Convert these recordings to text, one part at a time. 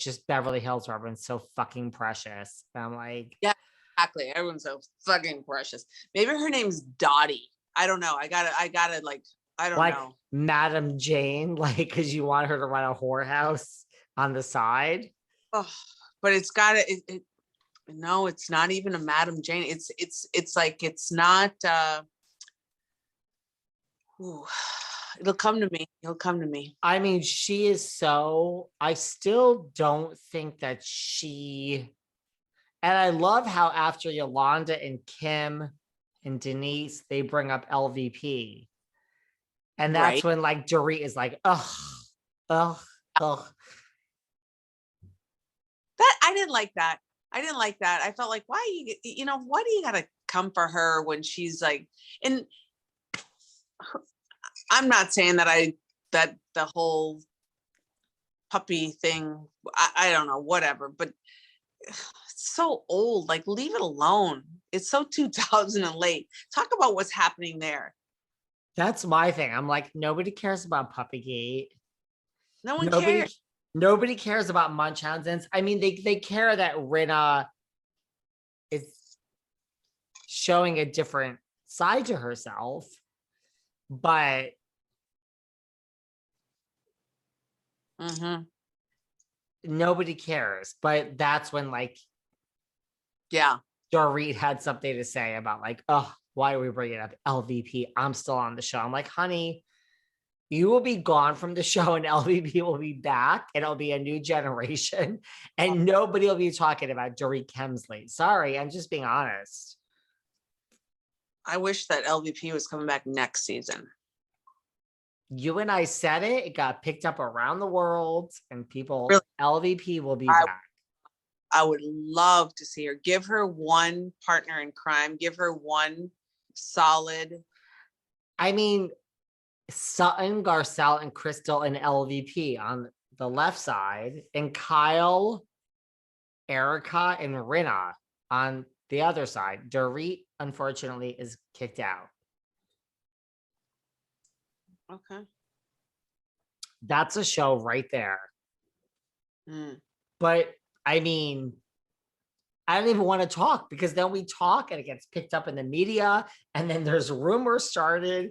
just Beverly Hills where everyone's so fucking precious. And I'm like, yeah, exactly. Everyone's so fucking precious. Maybe her name's Dottie. I don't know. I gotta like, I don't like know. Madam Jane, like, because you want her to run a whorehouse on the side. Oh, but it's gotta, no, it's not even a Madam Jane. It's like, it's not, ooh, it'll come to me. It'll come to me. I mean, she is so, I still don't think that she, and I love how after Yolanda and Kim and Denise, they bring up LVP. And that's when like Dorit is like, ugh. That I didn't like that. I felt like, why do you gotta come for her when she's like, and I'm not saying that that the whole puppy thing, I don't know, whatever, but it's so old, like leave it alone. It's so 2000 and late. Talk about what's happening there. That's my thing. I'm like, nobody cares about Puppygate. No one cares. Nobody cares about Munchausen's. I mean, they care that Rinna is showing a different side to herself, but nobody cares. But that's when like, yeah, Dorit had something to say about like, oh, why are we bringing up LVP? I'm still on the show. I'm like, honey, you will be gone from the show and LVP will be back and it'll be a new generation and nobody will be talking about Dorit Kemsley. Sorry, I'm just being honest. I wish that LVP was coming back next season. You and I said it. It got picked up around the world and people, really? LVP will be back. I would love to see her. Give her one partner in crime. Give her one solid. I mean, Sutton, Garcelle, and Crystal and LVP on the left side, and Kyle, Erika, and Rinna on the other side. Dorit, unfortunately, is kicked out. Okay. That's a show right there. But I mean, I don't even want to talk because then we talk and it gets picked up in the media and then there's rumors started.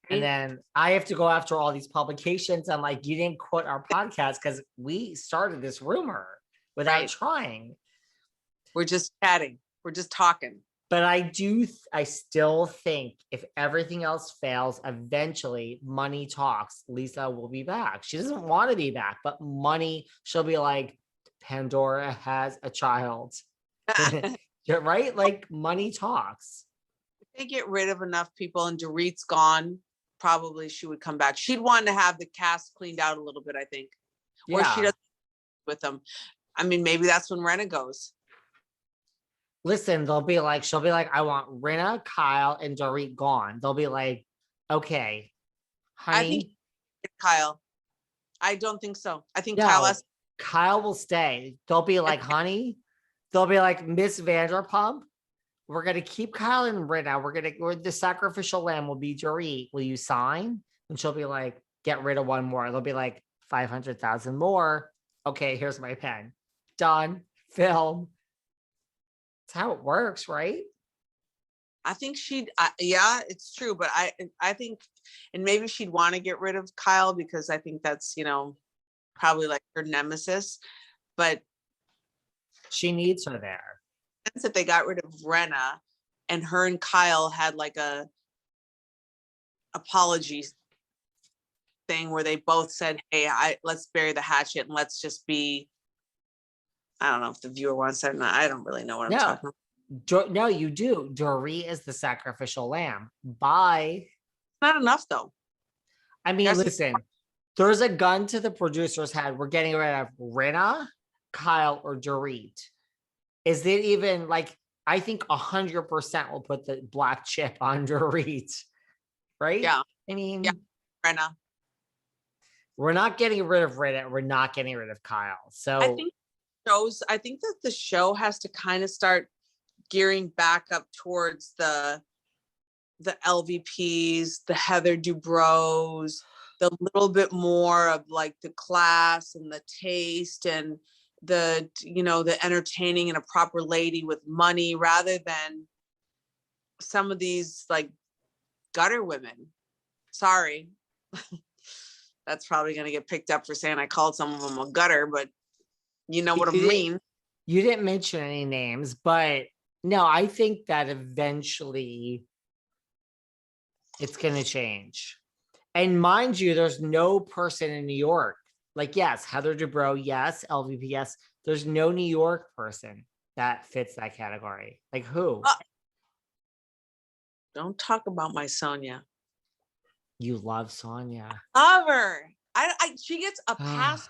And then I have to go after all these publications. I'm like, you didn't quote our podcast because we started this rumor without trying. We're just chatting. We're just talking. But I still think if everything else fails, eventually money talks. Lisa will be back. She doesn't want to be back, but money, she'll be like, Pandora has a child. Right? Like money talks. If they get rid of enough people and Dorit's gone, probably she would come back. She'd want to have the cast cleaned out a little bit, I think. Or she doesn't with them. I mean, maybe that's when Rinna goes. Listen, she'll be like, I want Rinna, Kyle, and Dorit gone. They'll be like, okay, honey. I think Kyle. I don't think so. I think Kyle will stay. They'll be like, honey. They'll be like, Miss Vanderpump. We're gonna keep Kyle and Rinna. The sacrificial lamb will be Dorit. Will you sign? And she'll be like, get rid of one more. They'll be like 500,000 more. Okay, here's my pen. Done. Film. That's how it works, right? I think yeah, it's true. But I think, and maybe she'd want to get rid of Kyle because I think that's, probably like her nemesis, but she needs her there. If they got rid of Rinna and her and Kyle had like a apology thing where they both said, hey, let's bury the hatchet and let's just be, I don't know if the viewer wants that or not. I don't really know what I'm talking about. No, you do. Dorit is the sacrificial lamb. Bye. Not enough though. I mean, listen, there's a gun to the producer's head. We're getting rid of Rinna, Kyle, or Dorit. Is it even like, I think 100% will put the black chip on Dorit, right? Yeah. I mean, Rinna. We're not getting rid of Rinna. We're not getting rid of Kyle. So I think that the show has to kind of start gearing back up towards the LVPs, the Heather Dubrow's, the little bit more of like the class and the taste and the, the entertaining and a proper lady with money, rather than some of these like gutter women. Sorry. That's probably going to get picked up for saying I called some of them a gutter, but you know what I mean. You didn't mention any names, but no, I think that eventually it's going to change. And mind you, there's no person in New York. Like, yes, Heather Dubrow, yes, LVP, yes. There's no New York person that fits that category. Like who? Don't talk about my Sonia. You love Sonia. Love her. She gets a pass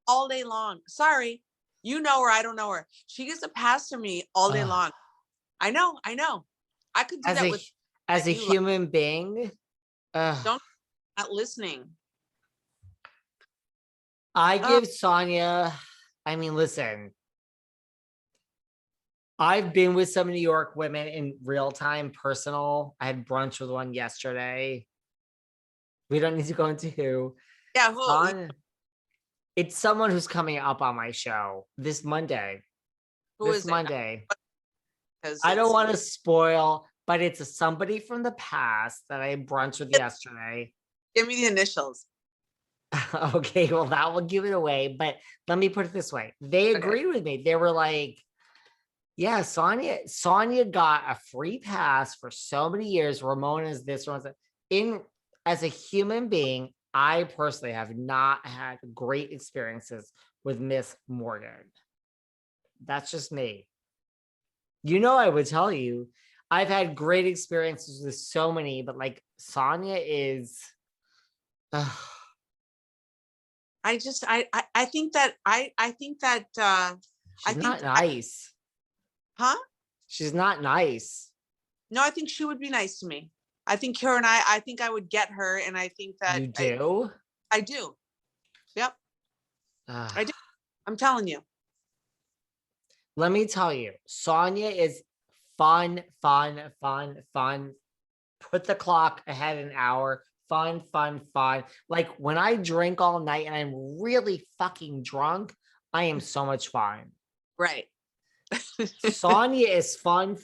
all day long. Sorry. You know her. I don't know her. She gets a pass to me all day long. I know. I could do that as a human being. Don't not listening. I give Sonia, I mean, listen, I've been with some New York women in real time, personal. I had brunch with one yesterday. We don't need to go into who. Yeah, who? It's someone who's coming up on my show this Monday. Who is Monday. I don't want to spoil, but it's somebody from the past that I had brunch with yesterday. Give me the initials. Okay, well, that will give it away. But let me put it this way. They agreed with me. They were like, yeah, Sonia got a free pass for so many years. Ramona's this one. As a human being, I personally have not had great experiences with Miss Morgan. That's just me. I would tell you, I've had great experiences with so many, but like Sonia is. I think that she's not nice. Huh? She's not nice. No, I think she would be nice to me. I think her and I think I would get her, and I think that you do. I do. Yep. I do. I'm telling you. Let me tell you, Sonia is fun. Put the clock ahead an hour. Fun. Like when I drink all night and I'm really fucking drunk, I am so much fun. Right. Sonia is fun,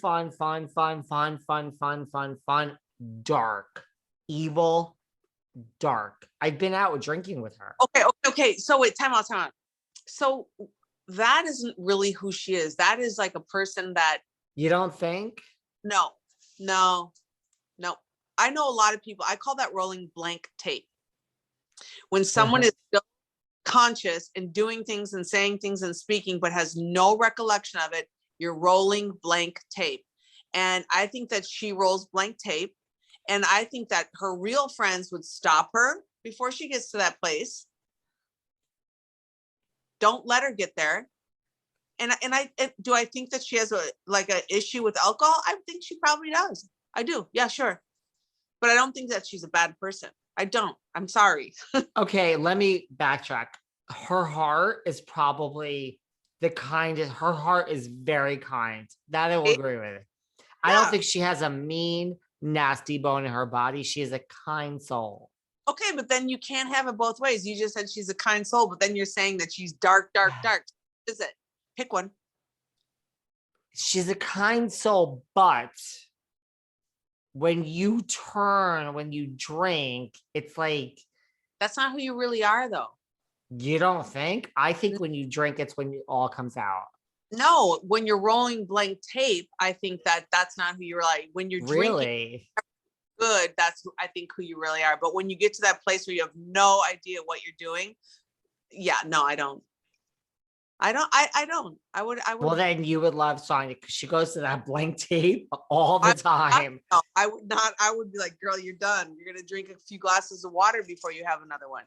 dark, evil, dark. I've been out drinking with her. Okay. So wait, time out. So that isn't really who she is. That is like a person that. You don't think? No. I know a lot of people. I call that rolling blank tape. When someone is still conscious and doing things and saying things and speaking, but has no recollection of it, you're rolling blank tape. And I think that she rolls blank tape. And I think that her real friends would stop her before she gets to that place. Don't let her get there. And do I think that she has an issue with alcohol? I think she probably does. I do. Yeah, sure. But I don't think that she's a bad person. I don't. I'm sorry. Okay, let me backtrack. Her heart is probably the kindest. Her heart is very kind. That I will agree with. Yeah. I don't think she has a mean, nasty bone in her body. She is a kind soul. Okay, but then you can't have it both ways. You just said she's a kind soul, but then you're saying that she's dark. What is it? Pick one. She's a kind soul, but when you drink, it's like. That's not who you really are, though. You don't think? I think when you drink, it's when it all comes out. No, when you're rolling blank tape, I think that's not who you're like. When you're drinking good, that's I think who you really are. But when you get to that place where you have no idea what you're doing, yeah, no, I don't. I don't. I would. Well, then you would love Sonia because she goes to that blank tape all the time. I would not. I would be like, girl, you're done. You're going to drink a few glasses of water before you have another one.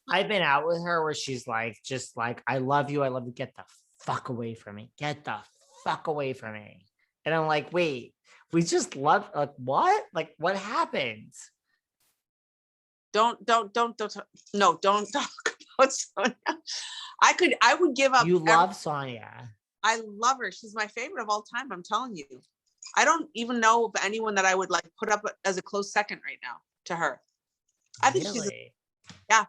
I've been out with her where she's like, just like, I love you. Get the fuck away from me. Get the fuck away from me. And I'm like, wait, we just love, like, what? Like, what happened? Don't talk about Sonia. I would give up. You love Sonia. I love her. She's my favorite of all time. I'm telling you. I don't even know of anyone that I would like put up as a close second right now to her. I think she's Yeah.